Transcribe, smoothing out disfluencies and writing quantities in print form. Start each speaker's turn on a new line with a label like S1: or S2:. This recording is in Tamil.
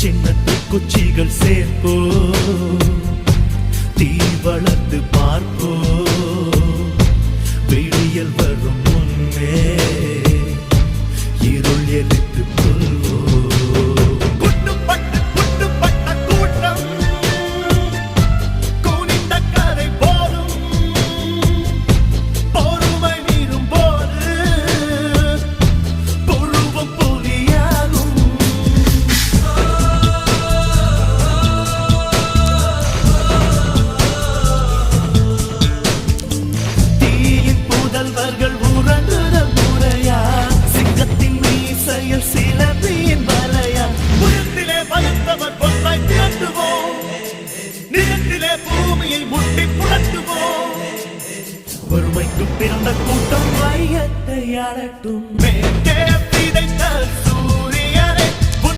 S1: சின்னத்து குச்சிகள் சேர்ப்போ தீ வளர்த்து பார்ப்போ விடியல் வரும் முன்னே இருள் எதிர்த்து கொள்வோ வறுமைக்கு பிறந்த கூட்டம் வையத்தை ஆளட்டும். மேற்கே விதைத்த